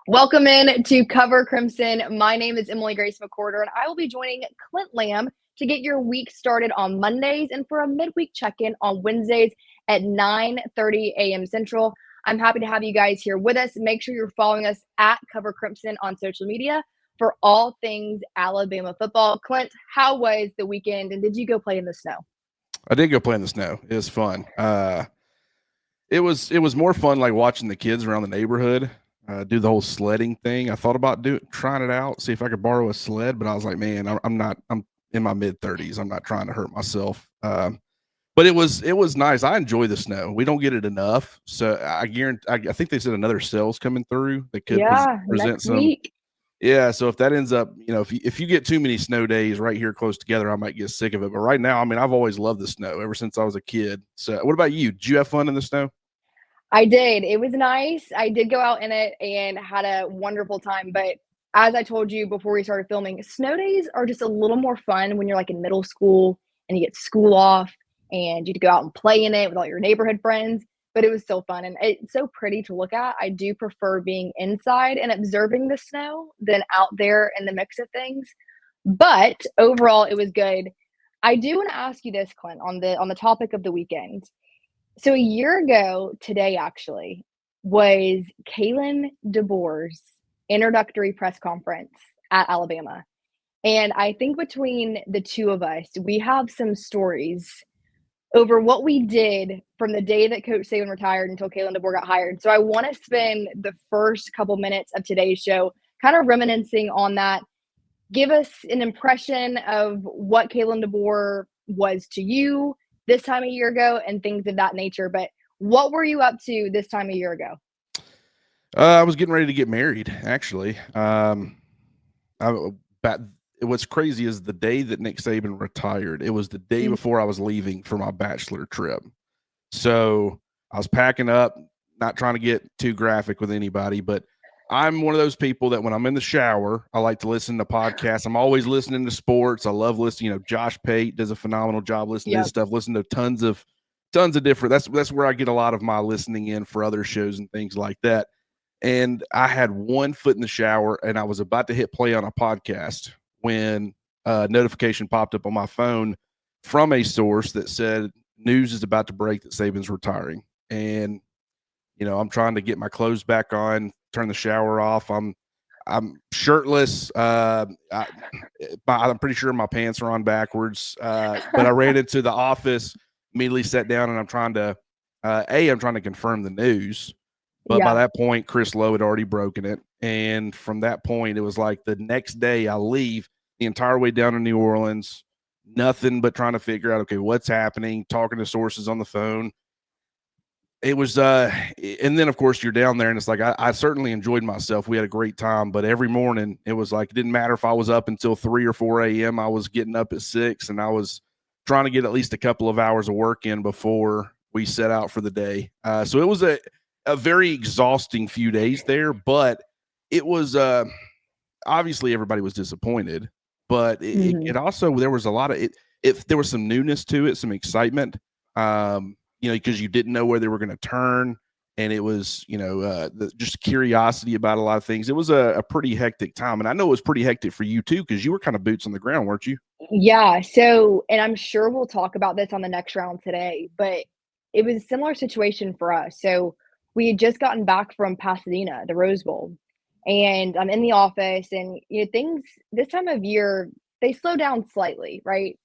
Welcome in to Cover Crimson. My name is Emily Grace McWhorter, and I will be joining Clint Lamb to get your week started on Mondays and for a midweek check-in on Wednesdays at 9:30 a.m. Central. I'm happy to have you guys here with us. Make sure you're following us at Cover Crimson on social media for all things Alabama football. Clint, how was the weekend, and did you go play in the snow? I did go play in the snow. It was fun. It was more fun like watching the kids around the neighborhood do the whole sledding thing. I thought about trying it out, see if I could borrow a sled, but I was like, man, I'm not. I'm in my mid-30s. I'm not trying to hurt myself. But it was nice. I enjoy the snow. We don't get it enough, so I guarantee. I think they said another cell's coming through that could Yeah, present next some. week. Yeah, so if that ends up, if you get too many snow days right here close together, I might get sick of it. But right now, I mean, I've always loved the snow ever since I was a kid. So, what about you? Did you have fun in the snow? I did. It was nice. I did go out in it and had a wonderful time. But as I told you before we started filming, snow days are just a little more fun when you're like in middle school and you get school off and you get to go out and play in it with all your neighborhood friends. But it was still fun and it's so pretty to look at. I do prefer being inside and observing the snow than out there in the mix of things. But overall, it was good. I do want to ask you this, Clint, on the topic of the weekend. So a year ago today, actually, was Kalen DeBoer's introductory press conference at Alabama. And I think between the two of us, we have some stories over what we did from the day that Coach Saban retired until Kalen DeBoer got hired. So I want to spend the first couple minutes of today's show kind of reminiscing on that. Give us an impression of what Kalen DeBoer was to you this time a year ago and things of that nature. But what were you up to this time a year ago? I was getting ready to get married, actually. I, but what's crazy is the day that Nick Saban retired. It was the day Mm. before I was leaving for my bachelor trip. So I was packing up, not trying to get too graphic with anybody, but I'm one of those people that when I'm in the shower, I like to listen to podcasts. I'm always listening to sports. I love listening. Josh Pate does a phenomenal job listening to his Yep. stuff. Listen to tons of different. That's where I get a lot of my listening in for other shows and things like that. And I had one foot in the shower, and I was about to hit play on a podcast when a notification popped up on my phone from a source that said news is about to break that Saban's retiring. And I'm trying to get my clothes back on, turn the shower off. I'm shirtless. I'm pretty sure my pants are on backwards. But I ran into the office, immediately sat down, and I'm trying to confirm the news. But by Yeah. that point, Chris Lowe had already broken it. And from that point, it was like the next day I leave the entire way down to New Orleans, nothing but trying to figure out, okay, what's happening, talking to sources on the phone. It was, and then of course you're down there and it's like, I certainly enjoyed myself. We had a great time, but every morning it was like, it didn't matter if I was up until 3 or 4 a.m. I was getting up at 6 and I was trying to get at least a couple of hours of work in before we set out for the day. So it was a very exhausting few days there, but it was, obviously everybody was disappointed, but Hmm. it also, there was a lot of it. If there was some newness to it, some excitement, because you didn't know where they were going to turn. And it was, just curiosity about a lot of things. It was a pretty hectic time. And I know it was pretty hectic for you too, because you were kind of boots on the ground, weren't you? Yeah. So, and I'm sure we'll talk about this on the next round today, but it was a similar situation for us. So we had just gotten back from Pasadena, the Rose Bowl, and I'm in the office and things this time of year, they slow down slightly, right?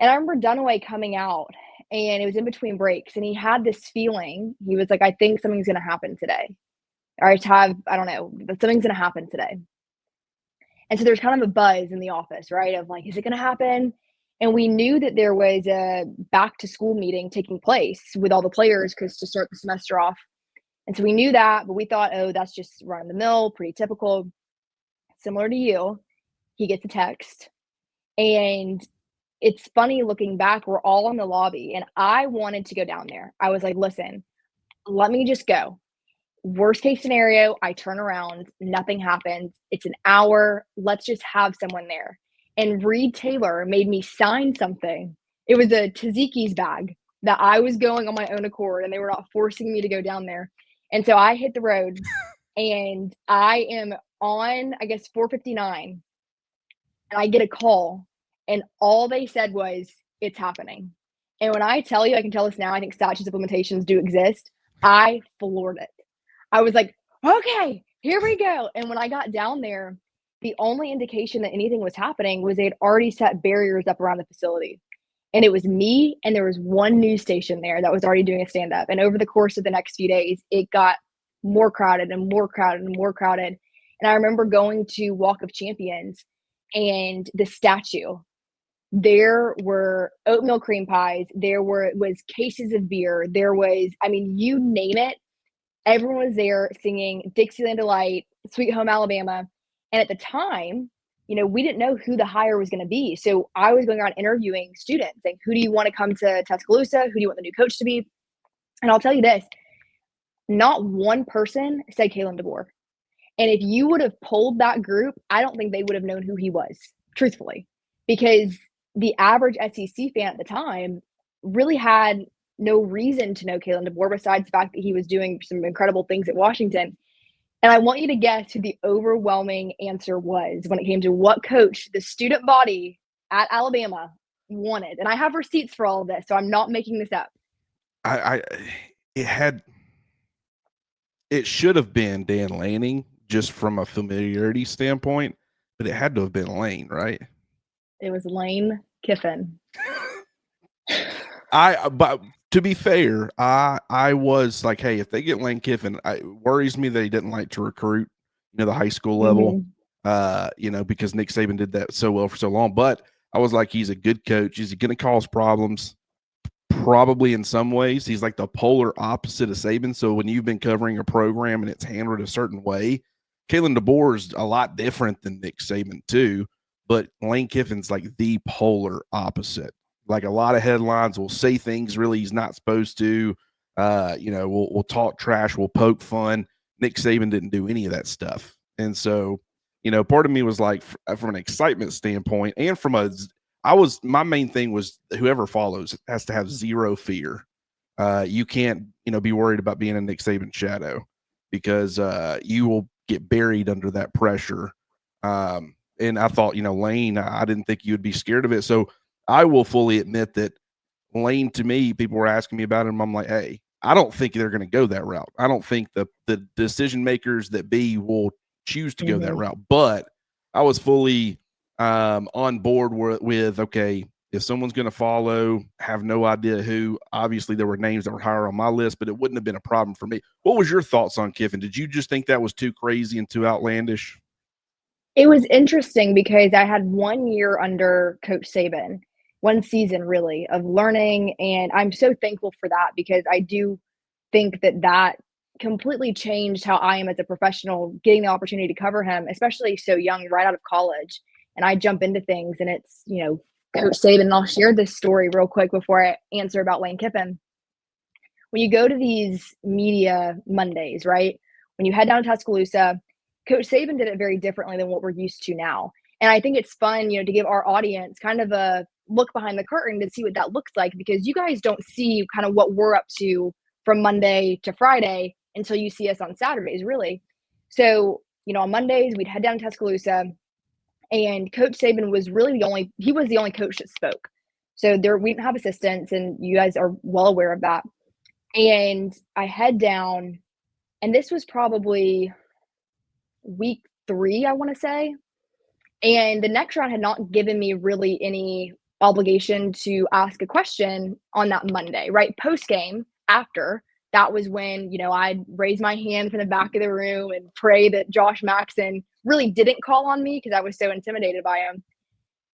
And I remember Dunaway coming out, and it was in between breaks, and he had this feeling. He was like, "I think something's gonna happen today." Or I don't know, but something's gonna happen today. And so there's kind of a buzz in the office, right? Of like, is it gonna happen? And we knew that there was a back to school meeting taking place with all the players because to start the semester off. And so we knew that, but we thought, oh, that's just run of the mill, pretty typical, similar to you. He gets a text, and it's funny looking back, we're all in the lobby, and I wanted to go down there. I was like, "Listen, let me just go. Worst case scenario, I turn around, nothing happens. It's an hour. Let's just have someone there." And Reed Taylor made me sign something. It was a Taziki's bag that I was going on my own accord, and they were not forcing me to go down there. And so I hit the road, And I am on, I guess, 459, and I get a call, and all they said was, "It's happening." And when I tell you, I can tell this now, I think statutes of limitations do exist. I floored it. I was like, "Okay, here we go." And when I got down there, the only indication that anything was happening was they had already set barriers up around the facility. And it was me, and there was one news station there that was already doing a stand up. And over the course of the next few days, it got more crowded and more crowded and more crowded. And I remember going to Walk of Champions and the statue. There were oatmeal cream pies, there was cases of beer, there was, I mean, you name it, everyone was there singing Dixieland Delight, Sweet Home Alabama. And at the time, we didn't know who the hire was going to be. So I was going around interviewing students, saying, who do you want to come to Tuscaloosa? Who do you want the new coach to be? And I'll tell you this, not one person said Kalen DeBoer. And if you would have polled that group, I don't think they would have known who he was, truthfully, because the average SEC fan at the time really had no reason to know Kalen DeBoer besides the fact that he was doing some incredible things at Washington. And I want you to guess who the overwhelming answer was when it came to what coach the student body at Alabama wanted. And I have receipts for all of this, so I'm not making this up. It should have been Dan Lanning just from a familiarity standpoint, but it had to have been Lane, right? It was Lane Kiffin. But to be fair, I was like, hey, if they get Lane Kiffin, it worries me that he didn't like to recruit, the high school level, because Nick Saban did that so well for so long. But I was like, he's a good coach. Is he going to cause problems? Probably in some ways. He's like the polar opposite of Saban. So when you've been covering a program and it's handled a certain way, Kalen DeBoer is a lot different than Nick Saban too. But Lane Kiffin's like the polar opposite. Like a lot of headlines will say things really he's not supposed to. We'll talk trash, we'll poke fun. Nick Saban didn't do any of that stuff. And so, part of me was like, from an excitement standpoint and my main thing was whoever follows has to have zero fear. You can't, be worried about being a Nick Saban shadow because you will get buried under that pressure. And I thought, Lane, I didn't think you would be scared of it. So I will fully admit that Lane, to me, people were asking me about him. I'm like, hey, I don't think they're going to go that route. I don't think the decision makers that be will choose to go that route. But I was fully on board with, okay, if someone's going to follow, have no idea who. Obviously, there were names that were higher on my list, but it wouldn't have been a problem for me. What was your thoughts on Kiffin? Did you just think that was too crazy and too outlandish? It was interesting because I had 1 year under Coach Saban, 1 season really of learning, and I'm so thankful for that because I do think that completely changed how I am as a professional, getting the opportunity to cover him, especially so young, right out of college. And I jump into things, and it's, Coach Saban, and I'll share this story real quick before I answer about Lane Kiffin. When you go to these media Mondays, right? When you head down to Tuscaloosa, Coach Saban did it very differently than what we're used to now. And I think it's fun, to give our audience kind of a look behind the curtain to see what that looks like because you guys don't see kind of what we're up to from Monday to Friday until you see us on Saturdays, really. So, on Mondays, we'd head down to Tuscaloosa, and Coach Saban was really the only coach that spoke. So we didn't have assistants, and you guys are well aware of that. And I head down, and this was probably week 3, I want to say. And the next round had not given me really any obligation to ask a question on that Monday, right? Post game, after, that was when, I'd raise my hand from the back of the room and pray that Josh Maxson really didn't call on me because I was so intimidated by him.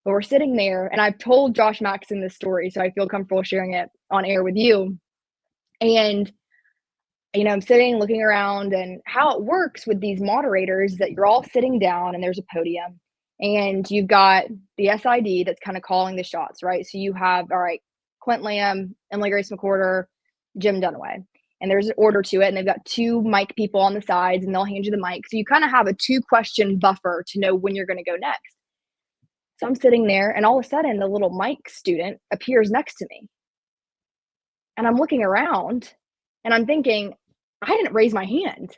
But we're sitting there, and I've told Josh Maxson this story, so I feel comfortable sharing it on air with you. And I'm sitting, looking around, and how it works with these moderators that you're all sitting down and there's a podium and you've got the SID that's kind of calling the shots, right? So you have, all right, Clint Lamb, Emily Grace McWhorter, Jim Dunaway. And there's an order to it, and they've got 2 mic people on the sides, and they'll hand you the mic. So you kind of have a 2-question buffer to know when you're going to go next. So I'm sitting there, and all of a sudden, the little mic student appears next to me. And I'm looking around, and I'm thinking, I didn't raise my hand.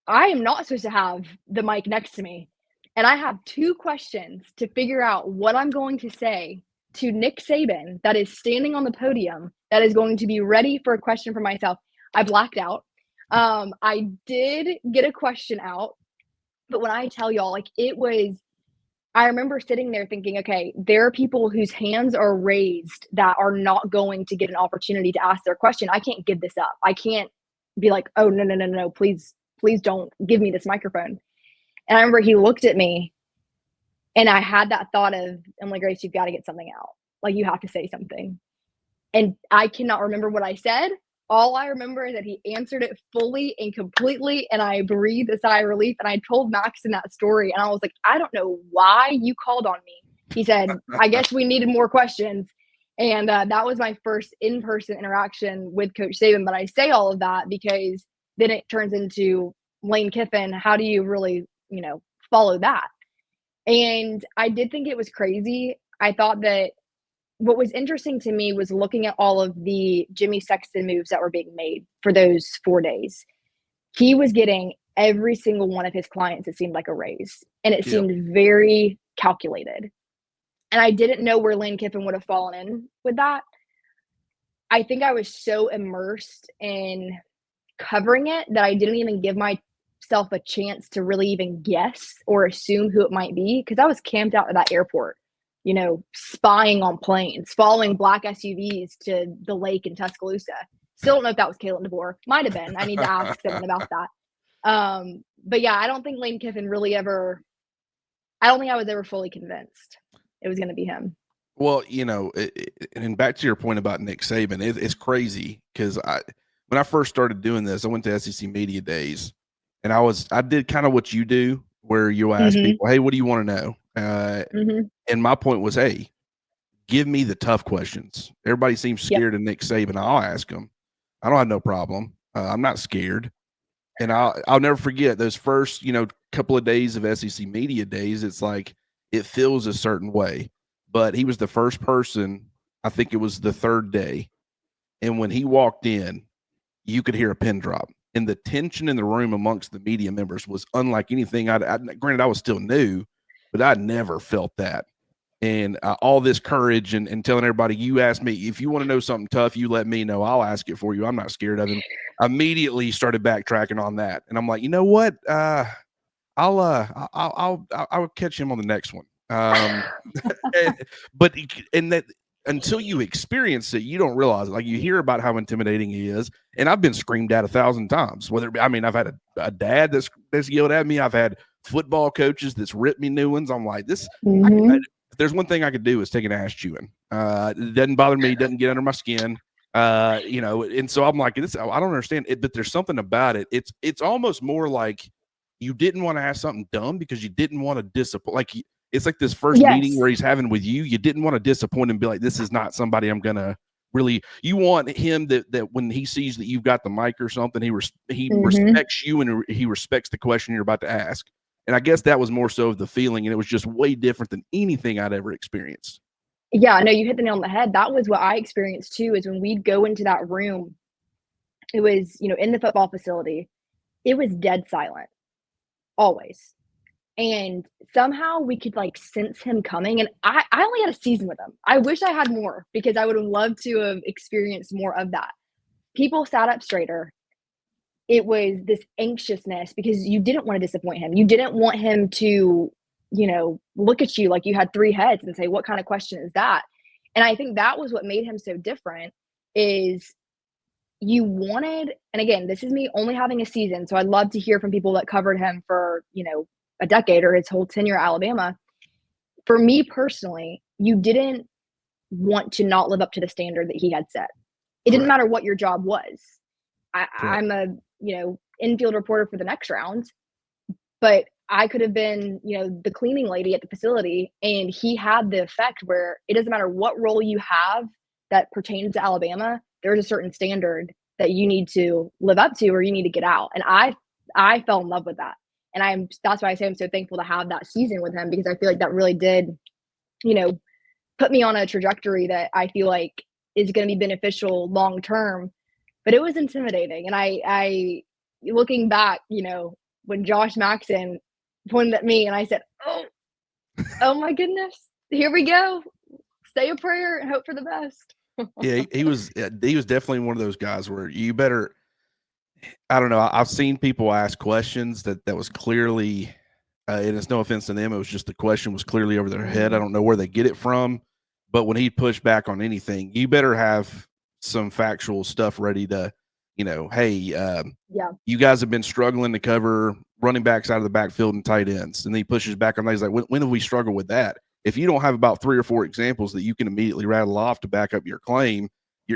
I am not supposed to have the mic next to me. And I have 2 questions to figure out what I'm going to say to Nick Saban that is standing on the podium that is going to be ready for a question for myself. I blacked out. I did get a question out, but when I tell y'all, like, it was I remember sitting there thinking, okay, there are people whose hands are raised that are not going to get an opportunity to ask their question. I can't give this up. I can't be like, oh, no, no, no, no, please, please don't give me this microphone. And I remember he looked at me and I had that thought of, Emily Grace, you've got to get something out. Like, you have to say something. And I cannot remember what I said. All I remember is that he answered it fully and completely, and I breathed a sigh of relief. And I told Max in that story, and I was like, I don't know why you called on me. He said, I guess we needed more questions. And that was my first in-person interaction with Coach Saban. But I say all of that because then it turns into Lane Kiffin. How do you really, follow that? And I did think it was crazy. I thought that what was interesting to me was looking at all of the Jimmy Sexton moves that were being made for those 4 days. He was getting every single one of his clients, it seemed like, a raise, and it seemed very calculated. And I didn't know where Lane Kiffin would have fallen in with that. I think I was so immersed in covering it that I didn't even give myself a chance to really even guess or assume who it might be, because I was camped out at that airport, spying on planes, following black SUVs to the lake in Tuscaloosa. Still don't know if that was Kalen DeBoer. Might have been. I need to ask someone about that. But yeah, I don't think Lane Kiffin really ever – I don't think I was ever fully convinced it was going to be him. Well, and back to your point about Nick Saban, it's crazy because when I first started doing this, I went to SEC Media Days, and I did kind of what you do, where you ask people, hey, what do you want to know? And my point was, hey, give me the tough questions. Everybody seems scared of Nick Saban. I'll ask him. I don't have no problem. I'm not scared. And I'll never forget those first, couple of days of SEC Media Days. It's like it feels a certain way. But he was the first person, I think it was the third day. And when he walked in, you could hear a pin drop. And the tension in the room amongst the media members was unlike anything. Granted, I was still new, but I'd never felt that. And all this courage and telling everybody, you ask me, if you want to know something tough, you let me know. I'll ask it for you. I'm not scared of him. I immediately started backtracking on that. And I'm like, you know what? I'll catch him on the next one. But that until you experience it, you don't realize it. Like, you hear about how intimidating he is, and I've been screamed at 1,000 times. I've had a dad that's yelled at me. I've had football coaches that's ripped me new ones. I'm like, this. If there's one thing I could do is take an ass chewing. It doesn't bother me. It doesn't get under my skin. And so I'm like, this. I don't understand it, but there's something about it. It's almost more like you didn't want to ask something dumb because you didn't want to disappoint. Like, it's like this first meeting where he's having with you. You didn't want to disappoint him and be like, this is not somebody I'm going to really – you want him that when he sees that you've got the mic or something, he respects you and he respects the question you're about to ask. And I guess that was more so of the feeling, and it was just way different than anything I'd ever experienced. Yeah, no, you hit the nail on the head. That was what I experienced too, is when we'd go into that room, it was, in the football facility, it was dead silent, always. And somehow we could sense him coming. And I only had a season with him. I wish I had more, because I would have loved to have experienced more of that. People sat up straighter. It was this anxiousness because you didn't want to disappoint him. You didn't want him to, look at you like you had 3 heads and say, what kind of question is that? And I think that was what made him so different, is you wanted, and again, this is me only having a season, so I'd love to hear from people that covered him for, a decade or his whole tenure at Alabama. For me personally, you didn't want to not live up to the standard that he had set. It didn't matter what your job was. I'm a, infield reporter for the next round, but I could have been, the cleaning lady at the facility, and he had the effect where it doesn't matter what role you have that pertains to Alabama, there's a certain standard that you need to live up to or you need to get out. And I fell in love with that. And that's why I say I'm so thankful to have that season with him, because I feel like that really did, put me on a trajectory that I feel like is going to be beneficial long term. But it was intimidating. And I looking back, when Josh Maxson pointed at me and I said, oh my goodness, here we go. Say a prayer and hope for the best. Yeah, he was definitely one of those guys where you better, I don't know. I've seen people ask questions that was clearly, and it's no offense to them, it was just the question was clearly over their head. I don't know where they get it from, but when he pushed back on anything, you better have some factual stuff ready to, hey, Yeah. you guys have been struggling to cover running backs out of the backfield and tight ends. And then he pushes back on that. He's like, when have we struggled with that? If you don't have about 3 or 4 examples that you can immediately rattle off to back up your claim,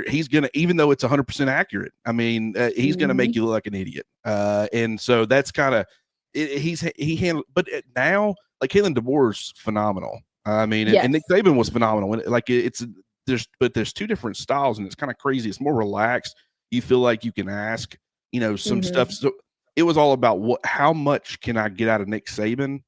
he's going to, even though it's 100% accurate, I mean, he's going to make you look like an idiot. And so that's kind of, he handled, but now, like Kalen DeBoer's phenomenal. I mean, Yes. and Nick Saban was phenomenal. There's 2 different styles, and it's kind of crazy. It's more relaxed. You feel like you can ask, some stuff. So it was all about how much can I get out of Nick Saban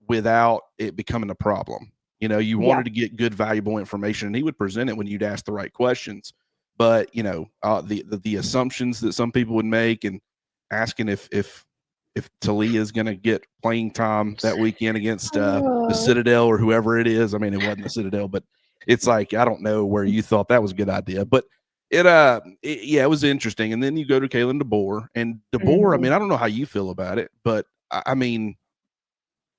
without it becoming a problem. You wanted to get good, valuable information, and he would present it when you'd ask the right questions. But the assumptions that some people would make, and asking if Talia is going to get playing time that weekend against the Citadel or whoever it is. I mean, it wasn't the Citadel, but it's like, I don't know where you thought that was a good idea, but it was interesting. And then you go to Kalen DeBoer, and DeBoer, I mean, I don't know how you feel about it, but I mean,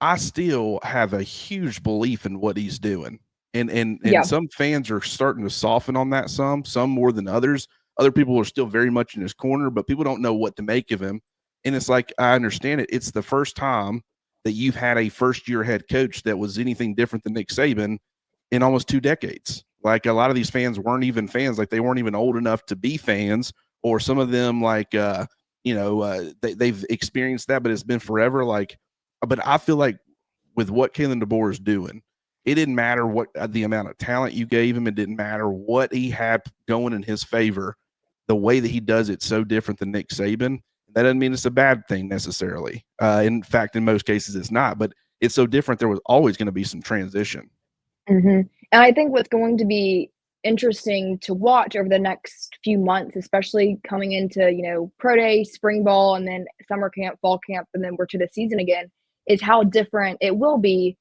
I still have a huge belief in what he's doing. And some fans are starting to soften on that, some more than others. Other people are still very much in his corner, but people don't know what to make of him. And it's like, I understand it. It's the first time that you've had a first-year head coach that was anything different than Nick Saban in almost 2 decades. Like, a lot of these fans weren't even fans. Like, they weren't even old enough to be fans, or some of them, like, they've experienced that, but it's been forever. Like, but I feel like with what Kalen DeBoer is doing, it didn't matter what the amount of talent you gave him. It didn't matter what he had going in his favor. The way that he does it so different than Nick Saban. That doesn't mean it's a bad thing necessarily. In fact, in most cases, it's not. But it's so different. There was always going to be some transition. And I think what's going to be interesting to watch over the next few months, especially coming into, pro day, spring ball, and then summer camp, fall camp, and then we're to the season again, is how different it will be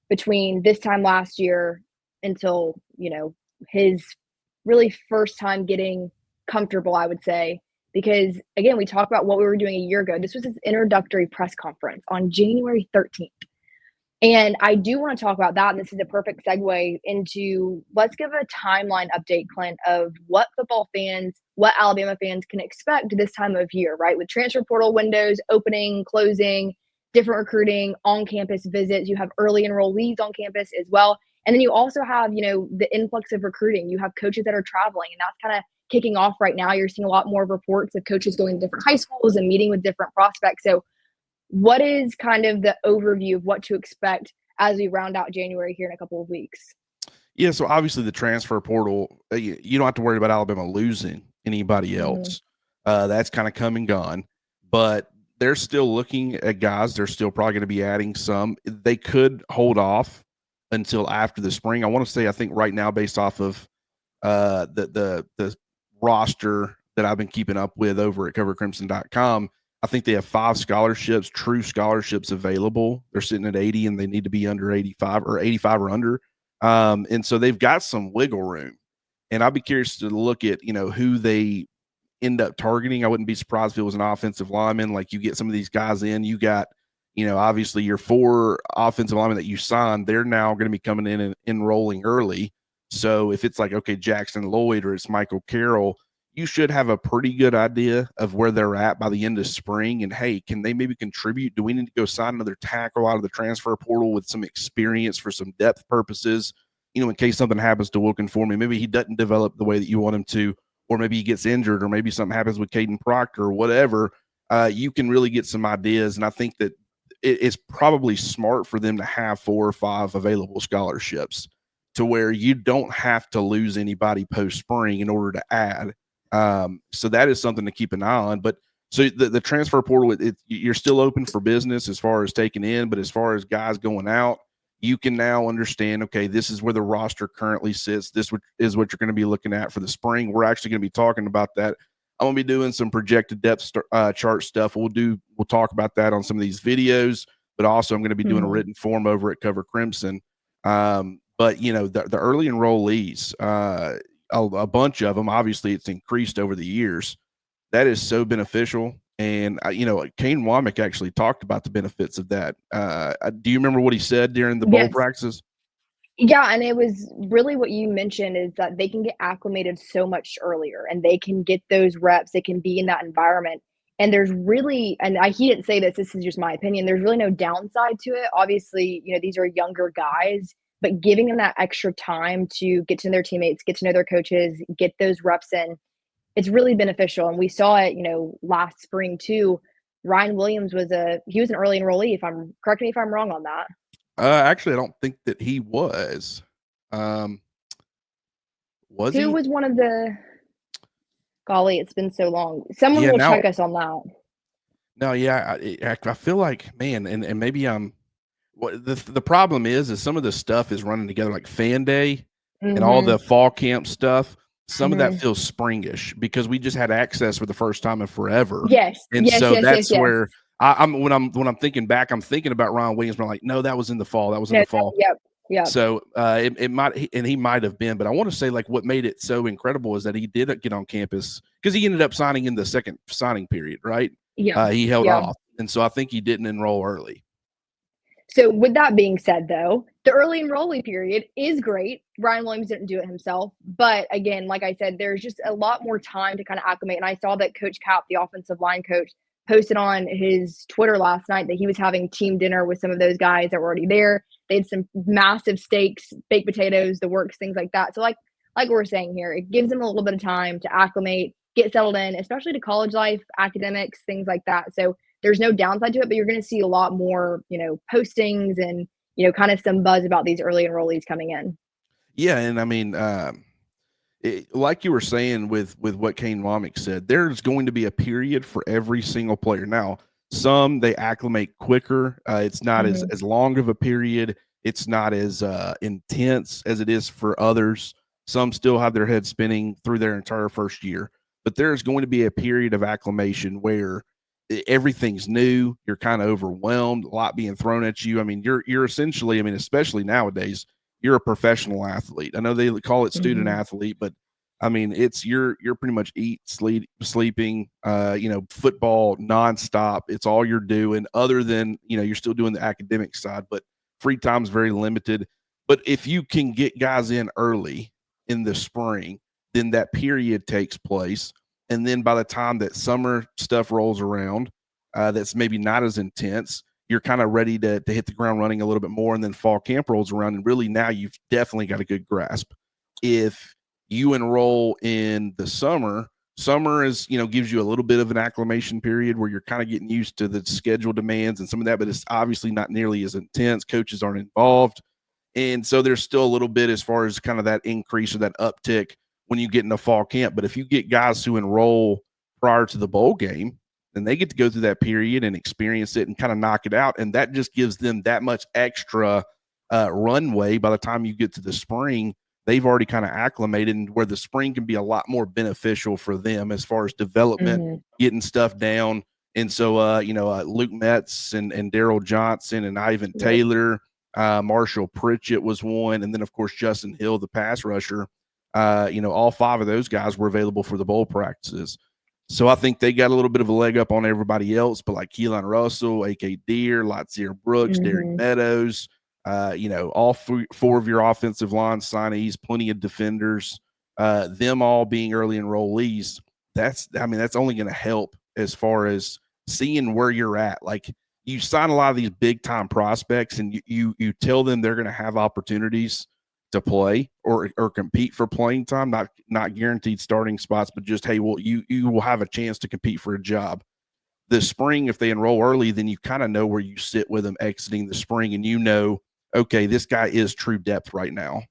between this time last year until, his really first time getting comfortable, I would say. Because again, we talk about what we were doing a year ago. This was his introductory press conference on January 13th. And I do want to talk about that, and this is a perfect segue into, let's give a timeline update, Clint, of what football fans, what Alabama fans can expect this time of year, right? With transfer portal windows opening, closing, different recruiting, on-campus visits. You have early enrollees on campus as well. And then you also have, the influx of recruiting. You have coaches that are traveling, and that's kind of kicking off right now. You're seeing a lot more reports of coaches going to different high schools and meeting with different prospects. So what is kind of the overview of what to expect as we round out January here in a couple of weeks? Yeah, so obviously the transfer portal, you don't have to worry about Alabama losing anybody else. That's kind of come and gone. But they're still looking at guys. They're still probably going to be adding some. They could hold off until after the spring. I want to say, I think right now, based off of the roster that I've been keeping up with over at covercrimson.com, I think they have 5 scholarships, true scholarships available. They're sitting at 80, and they need to be under 85 or under. And so they've got some wiggle room. And I'd be curious to look at, who they end up targeting. I wouldn't be surprised if it was an offensive lineman. Like, you get some of these guys in, you got, obviously your 4 offensive linemen that you signed, they're now going to be coming in and enrolling early. So if it's like, okay, Jackson Lloyd or it's Michael Carroll, you should have a pretty good idea of where they're at by the end of spring. And, hey, can they maybe contribute? Do we need to go sign another tackle out of the transfer portal with some experience for some depth purposes, in case something happens to Wilkin for me? Maybe he doesn't develop the way that you want him to, or maybe he gets injured, or maybe something happens with Caden Proctor or whatever. You can really get some ideas. And I think that it's probably smart for them to have 4 or 5 available scholarships to where you don't have to lose anybody post-spring in order to add. So that is something to keep an eye on. But so the transfer portal, you're still open for business as far as taking in, but as far as guys going out, you can now understand, okay, this is where the roster currently sits. This is what you're going to be looking at for the spring. We're actually going to be talking about that. I'm gonna be doing some projected depth chart stuff. We'll talk about that on some of these videos, but also I'm going to be doing a written form over at Cover Crimson. But you know, the early enrollees, a bunch of them, obviously it's increased over the years. That is so beneficial. And you know, Kane Womack actually talked about the benefits of that. Do you remember what he said during the bowl practices? Yeah, and it was really what you mentioned is that they can get acclimated so much earlier and they can get those reps. They can be in that environment. And there's really, and he didn't say this is just my opinion, there's really no downside to it. Obviously, you know, these are younger guys, but giving them that extra time to get to know their teammates, get to know their coaches, get those reps in, it's really beneficial. And we saw it, you know, last spring too. Ryan Williams he was an early enrollee. Correct me if I'm wrong on that. Actually, I don't think that he was. Was he? Who was one of the golly, it's been so long. Someone will check us on that. No, yeah, I feel like, man, and maybe what the problem is some of the stuff is running together, like Fan Day and all the fall camp stuff. Some of that feels springish because we just had access for the first time in forever. Yes. And so that's where I'm when I'm thinking back, I'm thinking about Ryan Williams. But I'm like, no, that was in the fall. That was in the fall. Yep. So it might, and he might have been, but I want to say like what made it so incredible is that he did get on campus because he ended up signing in the second signing period, right? Yeah. He held off, and so I think he didn't enroll early. So with that being said, though, the early enrollee period is great. Ryan Williams didn't do it himself, but again, like I said, there's just a lot more time to kind of acclimate. And I saw that Coach Cap, the offensive line coach, posted on his Twitter last night that he was having team dinner with some of those guys that were already there. They had some massive steaks, baked potatoes, the works, things like that. So like we're saying here, it gives them a little bit of time to acclimate, get settled in, especially to college life, academics, things like that. So there's no downside to it, but you're going to see a lot more, you know, postings and, you know, kind of some buzz about these early enrollees coming in. Yeah. And I mean, like you were saying with what Kane Womack said, there's going to be a period for every single player. Now, some they acclimate quicker. It's not as long of a period. It's not as intense as it is for others. Some still have their head spinning through their entire first year, but there's going to be a period of acclimation where everything's new. You're kind of overwhelmed, a lot being thrown at you. I mean, you're essentially, I mean, especially nowadays, you're a professional athlete. I know they call it student athlete, but I mean, it's you're pretty much sleeping, you know, football nonstop. It's all you're doing other than, you know, you're still doing the academic side, but free time's very limited. But if you can get guys in early in the spring, then that period takes place. And then by the time that summer stuff rolls around, that's maybe not as intense, you're kind of ready to hit the ground running a little bit more. And then fall camp rolls around. And really now you've definitely got a good grasp. If you enroll in the summer is, you know, gives you a little bit of an acclimation period where you're kind of getting used to the schedule demands and some of that, but it's obviously not nearly as intense. Coaches aren't involved. And so there's still a little bit as far as kind of that increase or that uptick when you get into fall camp. But if you get guys who enroll prior to the bowl game, then they get to go through that period and experience it and kind of knock it out. And that just gives them that much extra runway. By the time you get to the spring, they've already kind of acclimated, and where the spring can be a lot more beneficial for them as far as development, getting stuff down. And so, you know, Luke Metz and Daryl Johnson and Ivan Taylor, Marshall Pritchett was one. And then, of course, Justin Hill, the pass rusher. You know, all five of those guys were available for the bowl practices. So I think they got a little bit of a leg up on everybody else, but like Keelan Russell, A.K. Deere, Latsier Brooks, Derek Meadows, you know, all four of your offensive line signees, plenty of defenders, them all being early enrollees. That's only going to help as far as seeing where you're at. Like, you sign a lot of these big time prospects and you tell them they're going to have opportunities to play or compete for playing time, not guaranteed starting spots, but just, hey, well, you will have a chance to compete for a job. This spring, if they enroll early, then you kind of know where you sit with them exiting the spring, and you know, okay, this guy is true depth right now.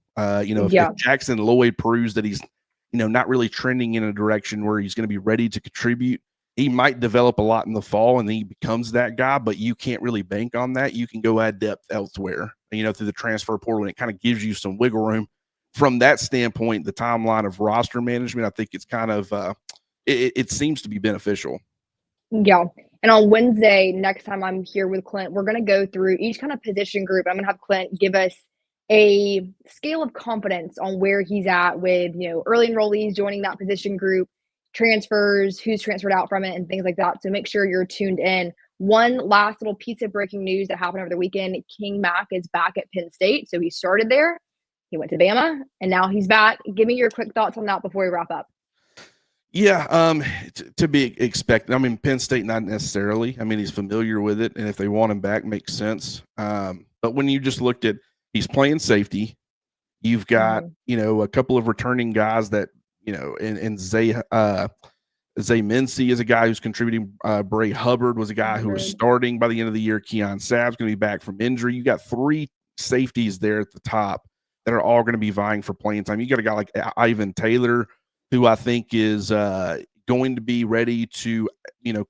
You know, if Jackson Lloyd proves that he's, you know, not really trending in a direction where he's going to be ready to contribute, he might develop a lot in the fall and then he becomes that guy, but you can't really bank on that. You can go add depth elsewhere, you know, through the transfer portal, and it kind of gives you some wiggle room. From that standpoint, the timeline of roster management, I think it's kind of it seems to be beneficial. Yeah. And on Wednesday, next time I'm here with Clint, we're going to go through each kind of position group. I'm going to have Clint give us a scale of confidence on where he's at with, early enrollees joining that position group, transfers, who's transferred out from it, and things like that. So make sure you're tuned in. One last little piece of breaking news that happened over the weekend. King Mack is back at Penn State. So he started there. He went to Bama, and now he's back. Give me your quick thoughts on that before we wrap up. Yeah, to be expected. I mean, Penn State not necessarily. I mean, he's familiar with it, and if they want him back, makes sense. But when you just looked at, he's playing safety. You've got a couple of returning guys that and Zay Mincy is a guy who's contributing. Bray Hubbard was a guy who was starting by the end of the year. Keon Sabb's going to be back from injury. You got three safeties there at the top that are all going to be vying for playing time. You got a guy like Ivan Taylor, who I think is going to be ready to,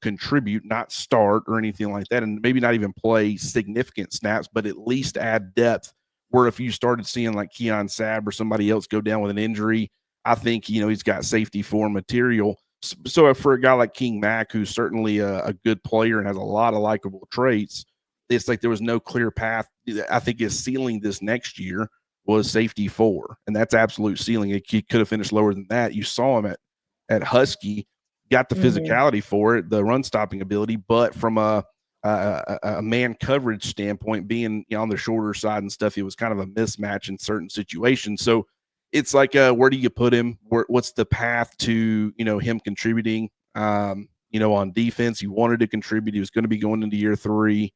contribute, not start or anything like that, and maybe not even play significant snaps, but at least add depth. Where if you started seeing like Keon Sabb or somebody else go down with an injury, I think, he's got safety for material. So for a guy like King Mack, who's certainly a good player and has a lot of likable traits, it's like there was no clear path. I think his ceiling this next year was safety 4, and that's absolute ceiling. He could have finished lower than that. You saw him at Husky, got the physicality for it, the run stopping ability, but from a man coverage standpoint, being on the shorter side and stuff, it was kind of a mismatch in certain situations. So it's like, where do you put him? What's the path to him contributing? On defense, he wanted to contribute. He was going to be going into year 3.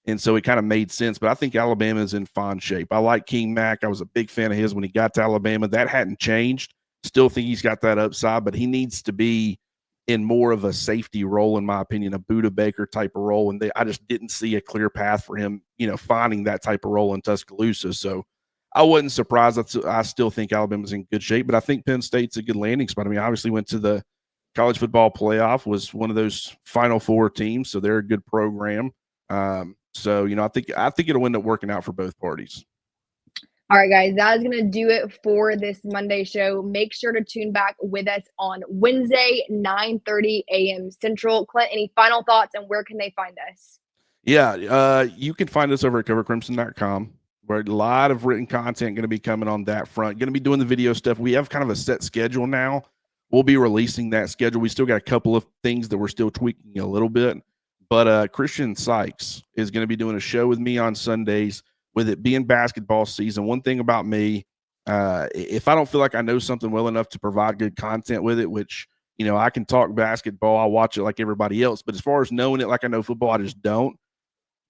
And so it kind of made sense. But I think Alabama is in fine shape. I like King Mack. I was a big fan of his when he got to Alabama. That hadn't changed. Still think he's got that upside, but he needs to be in more of a safety role, in my opinion, a Buda Baker type of role. And I just didn't see a clear path for him, finding that type of role in Tuscaloosa. So I wasn't surprised. I still think Alabama's in good shape, but I think Penn State's a good landing spot. I mean, obviously went to the college football playoff, was one of those Final Four teams, so they're a good program. So, I think it'll end up working out for both parties. All right, guys, that is going to do it for this Monday show. Make sure to tune back with us on Wednesday, 9:30 a.m. Central. Clint, any final thoughts, and where can they find us? Yeah, you can find us over at covercrimson.com, where a lot of written content going to be coming on that front. Going to be doing the video stuff. We have kind of a set schedule now. We'll be releasing that schedule. We still got a couple of things that we're still tweaking a little bit. But Christian Sykes is going to be doing a show with me on Sundays, with it being basketball season. One thing about me, if I don't feel like I know something well enough to provide good content with it, which, I can talk basketball, I'll watch it like everybody else. But as far as knowing it like I know football, I just don't.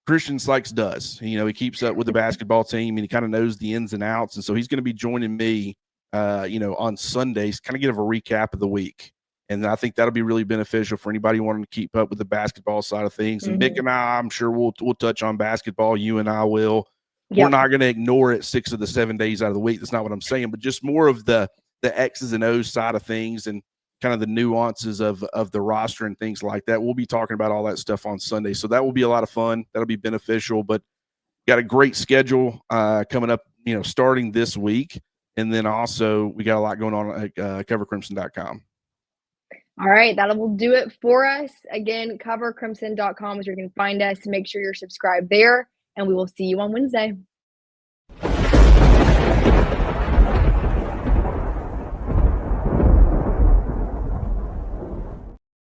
Christian Sykes does. He keeps up with the basketball team, and he kind of knows the ins and outs. And so he's going to be joining me, on Sundays, kind of give a recap of the week. And I think that'll be really beneficial for anybody wanting to keep up with the basketball side of things. And Nick and I'm sure we'll touch on basketball. You and I will. Yep. We're not going to ignore it 6 of the 7 days out of the week. That's not what I'm saying, but just more of the X's and O's side of things and kind of the nuances of the roster and things like that. We'll be talking about all that stuff on Sunday. So that will be a lot of fun. That'll be beneficial, but got a great schedule coming up, starting this week. And then also we got a lot going on at covercrimson.com. All right, that will do it for us. Again, covercrimson.com is where you can find us. Make sure you're subscribed there, and we will see you on Wednesday.